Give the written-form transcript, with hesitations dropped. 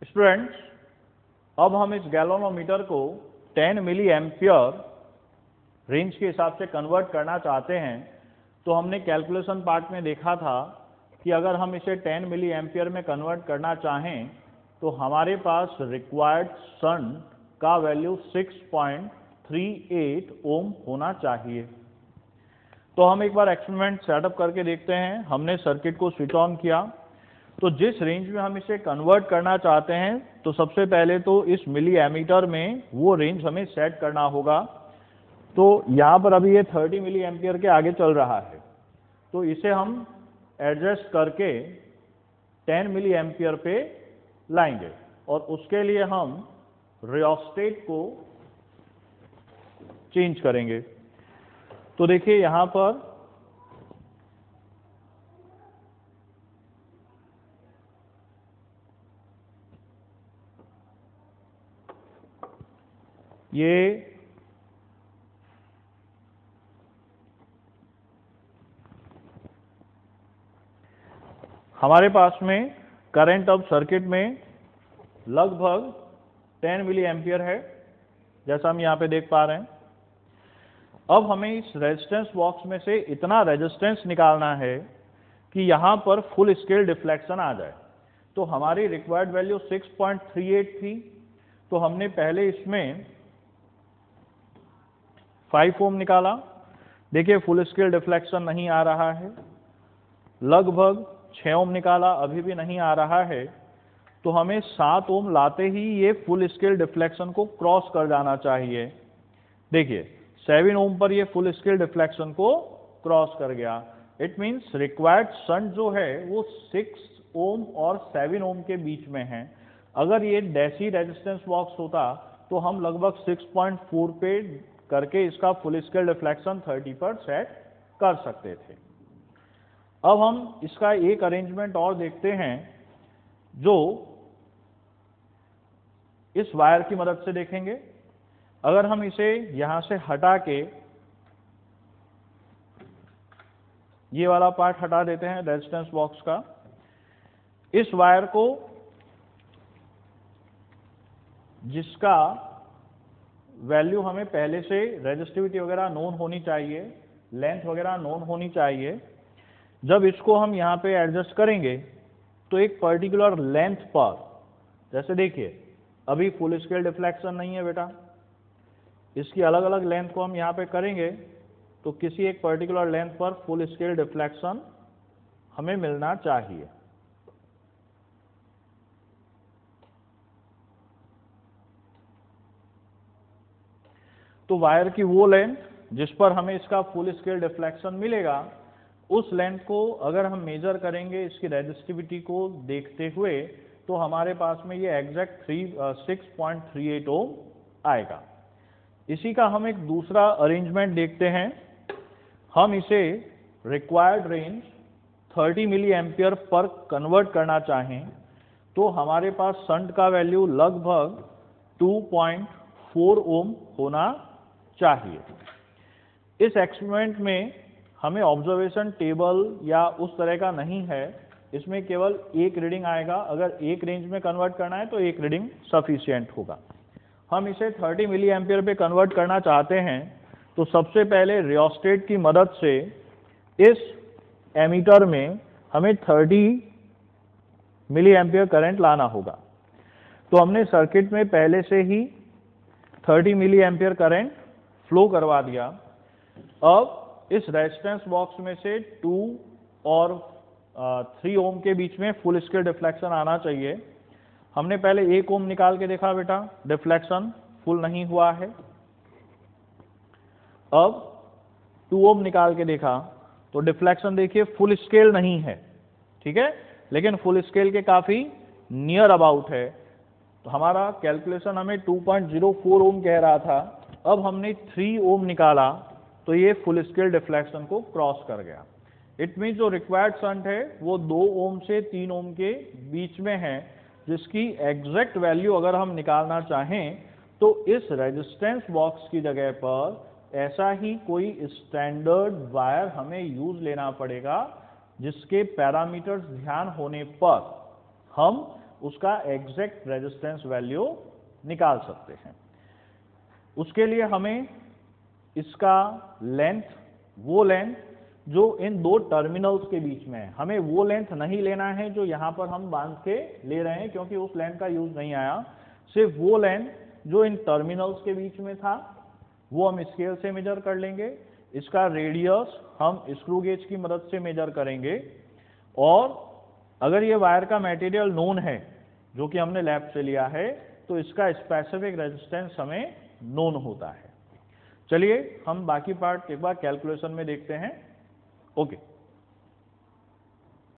Students, अब हम इस गैल्वेनोमीटर को 10 मिली एम्पियर रेंज के हिसाब से कन्वर्ट करना चाहते हैं। तो हमने कैलकुलेशन पार्ट में देखा था कि अगर हम इसे 10 मिली एम्पियर में कन्वर्ट करना चाहें तो हमारे पास रिक्वायर्ड शंट का वैल्यू 6.38 ओम होना चाहिए। तो हम एक बार एक्सपेरिमेंट सेटअप करके देखते हैं। हमने सर्किट को स्विच ऑन किया, तो जिस रेंज में हम इसे कन्वर्ट करना चाहते हैं तो सबसे पहले तो इस मिली एमीटर में वो रेंज हमें सेट करना होगा। तो यहाँ पर अभी ये 30 मिली एम्पियर के आगे चल रहा है, तो इसे हम एडजस्ट करके 10 मिली एम्पियर पे लाएंगे और उसके लिए हम रियोस्टेट को चेंज करेंगे। तो देखिए यहाँ पर ये हमारे पास में करंट अब सर्किट में लगभग 10 मिली एम्पियर है, जैसा हम यहाँ पे देख पा रहे हैं। अब हमें इस रेजिस्टेंस बॉक्स में से इतना रेजिस्टेंस निकालना है कि यहाँ पर फुल स्केल डिफ्लेक्शन आ जाए। तो हमारी रिक्वायर्ड वैल्यू 6.38 थी, तो हमने पहले इसमें 5 ओम निकाला। देखिए फुल स्केल डिफ्लेक्शन नहीं आ रहा है। लगभग 6 ओम निकाला, अभी भी नहीं आ रहा है। तो हमें 7 ओम लाते ही ये फुल स्केल डिफ्लेक्शन को क्रॉस कर जाना चाहिए। देखिए 7 ओम पर ये फुल स्केल डिफ्लेक्शन को क्रॉस कर गया। इट मींस रिक्वायर्ड शंट जो है वो 6 ओम और 7 ओम के बीच में है। अगर ये डैसी रेजिस्टेंस बॉक्स होता तो हम लगभग 6.4 पे करके इसका फुल स्केल डिफ्लेक्शन 30 पर सेट कर सकते थे। अब हम इसका एक अरेंजमेंट और देखते हैं जो इस वायर की मदद से देखेंगे। अगर हम इसे यहां से हटा के ये वाला पार्ट हटा देते हैं रेजिस्टेंस बॉक्स का, इस वायर को जिसका वैल्यू हमें पहले से रेजिस्टिविटी वगैरह नोन होनी चाहिए, लेंथ वगैरह नोन होनी चाहिए, जब इसको हम यहाँ पे एडजस्ट करेंगे तो एक पर्टिकुलर लेंथ पर, जैसे देखिए अभी फुल स्केल डिफ्लेक्शन नहीं है बेटा, इसकी अलग अलग लेंथ को हम यहाँ पे करेंगे तो किसी एक पर्टिकुलर लेंथ पर फुल स्केल डिफ्लेक्शन हमें मिलना चाहिए। तो वायर की वो लेंथ जिस पर हमें इसका फुल स्केल डिफ्लेक्शन मिलेगा, उस लेंथ को अगर हम मेजर करेंगे इसकी रेजिस्टिविटी को देखते हुए तो हमारे पास में ये एग्जैक्ट 6.38 ओम आएगा। इसी का हम एक दूसरा अरेंजमेंट देखते हैं। हम इसे required range 30 milli ampere per convert करना चाहें तो हमारे पास शंट का वैल्यू लगभग 2.4 ओम होना चाहिए। इस एक्सपेरिमेंट में हमें ऑब्जर्वेशन टेबल या उस तरह का नहीं है, इसमें केवल एक रीडिंग आएगा। अगर एक रेंज में कन्वर्ट करना है तो एक रीडिंग सफिशिएंट होगा। हम इसे 30 मिली एम्पियर पे कन्वर्ट करना चाहते हैं तो सबसे पहले रियोस्टेट की मदद से इस एमीटर में हमें 30 मिली एम्पियर करंट लाना होगा। तो हमने सर्किट में पहले से ही 30 मिली एम्पियर करंट फ्लो करवा दिया। अब इस रेजिस्टेंस बॉक्स में से 2 और 3 ओम के बीच में फुल स्केल डिफ्लेक्शन आना चाहिए। हमने पहले 1 ओम निकाल के देखा बेटा, डिफ्लेक्शन फुल नहीं हुआ है। अब 2 ओम निकाल के देखा तो डिफ्लेक्शन देखिए फुल स्केल नहीं है, ठीक है, लेकिन फुल स्केल के काफी नियर अबाउट है। तो हमारा कैलकुलेशन हमें 2.04 ओम कह रहा था। अब हमने 3 ओम निकाला तो ये फुल स्केल डिफ्लेक्शन को क्रॉस कर गया। इट मीन जो रिक्वायर्ड शंट है वो 2 ओम से 3 ओम के बीच में है, जिसकी एग्जैक्ट वैल्यू अगर हम निकालना चाहें तो इस रेजिस्टेंस बॉक्स की जगह पर ऐसा ही कोई स्टैंडर्ड वायर हमें यूज लेना पड़ेगा, जिसके पैरामीटर्स ध्यान होने पर हम उसका एग्जैक्ट रेजिस्टेंस वैल्यू निकाल सकते हैं। उसके लिए हमें इसका लेंथ, वो लेंथ जो इन दो टर्मिनल्स के बीच में है, हमें वो लेंथ नहीं लेना है जो यहां पर हम बांध के ले रहे हैं, क्योंकि उस लेंथ का यूज नहीं आया। सिर्फ वो लेंथ जो इन टर्मिनल्स के बीच में था वो हम स्केल से मेजर कर लेंगे। इसका रेडियस हम स्क्रू गेज की मदद से मेजर करेंगे, और अगर ये वायर का मटेरियल नोन है जो कि हमने लैब से लिया है, तो इसका स्पेसिफिक रेजिस्टेंस हमें नोन होता है। चलिए हम बाकी पार्ट एक बार कैलकुलेशन में देखते हैं। ओके।